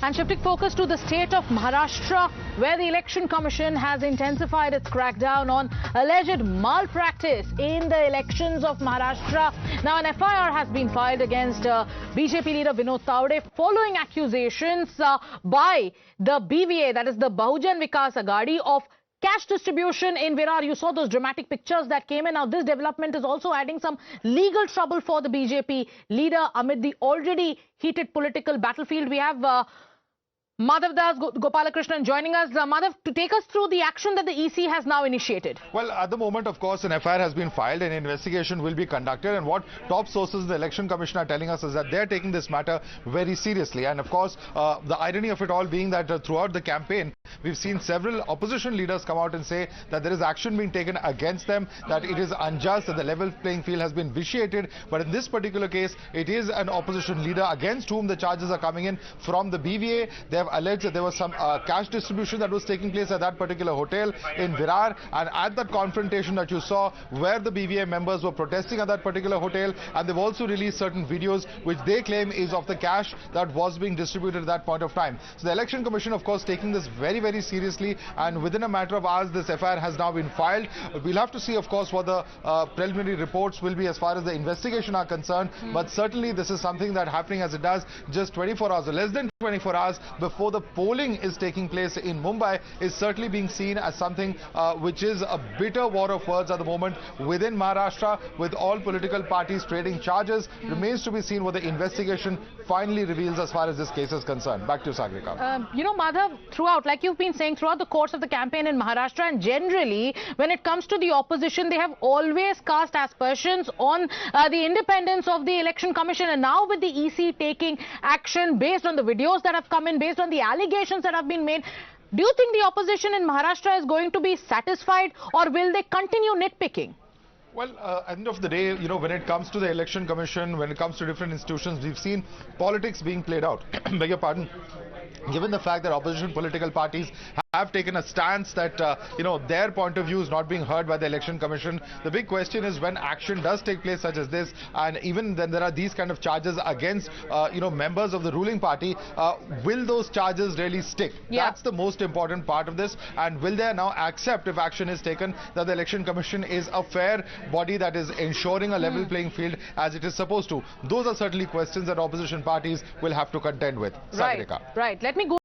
And shifting focus to the state of Maharashtra, where the Election Commission has intensified its crackdown on alleged malpractice in the elections of Maharashtra. Now, an FIR has been filed against BJP leader Vinod Tawde following accusations by the BVA, that is the Bahujan Vikas Aghadi, of cash distribution in Virar. You saw those dramatic pictures that came in. Now, this development is also adding some legal trouble for the BJP leader amid the already heated political battlefield. We have Madhav Das Gopalakrishnan joining us. Madhav, to take us through the action that the EC has now initiated. Well, at the moment, of course, an FIR has been filed and investigation will be conducted. And what top sources in the Election Commission are telling us is that they're taking this matter very seriously. And of course, the irony of it all being that throughout the campaign, we've seen several opposition leaders come out and say that there is action being taken against them, that it is unjust, that the level playing field has been vitiated. But in this particular case, it is an opposition leader against whom the charges are coming in from the BVA. They have alleged that there was some cash distribution that was taking place at that particular hotel in Virar, and at that confrontation that you saw where the BVA members were protesting at that particular hotel, and they've also released certain videos which they claim is of the cash that was being distributed at that point of time. So the Election Commission, of course, taking this very, very seriously, and within a matter of hours this FIR has now been filed. We'll have to see, of course, what the preliminary reports will be as far as the investigation are concerned, but certainly this is something that happening as it does just 24 hours or less than 24 hours before the polling is taking place in Mumbai is certainly being seen as something which is a bitter war of words at the moment within Maharashtra, with all political parties trading charges. Remains to be seen what the investigation finally reveals as far as this case is concerned. Back to Sagrika. You know, Madhav, throughout, like you've been saying, throughout the course of the campaign in Maharashtra, and generally when it comes to the opposition, they have always cast aspersions on the independence of the Election Commission. And now with the EC taking action based on the videos that have come in, based on the allegations that have been made, do you think the opposition in Maharashtra is going to be satisfied, or will they continue nitpicking? Well, at the end of the day, you know, when it comes to the Election Commission, when it comes to different institutions, we've seen politics being played out. Beg your pardon. Given the fact that opposition political parties have taken a stance that, you know, their point of view is not being heard by the Election Commission, the big question is when action does take place such as this, and even then there are these kind of charges against, you know, members of the ruling party, will those charges really stick? Yeah. That's the most important part of this. And will they now accept, if action is taken, that the Election Commission is a fair body that is ensuring a level playing field as it is supposed to? Those are certainly questions that opposition parties will have to contend with. Right, Sagrika. right. Let me go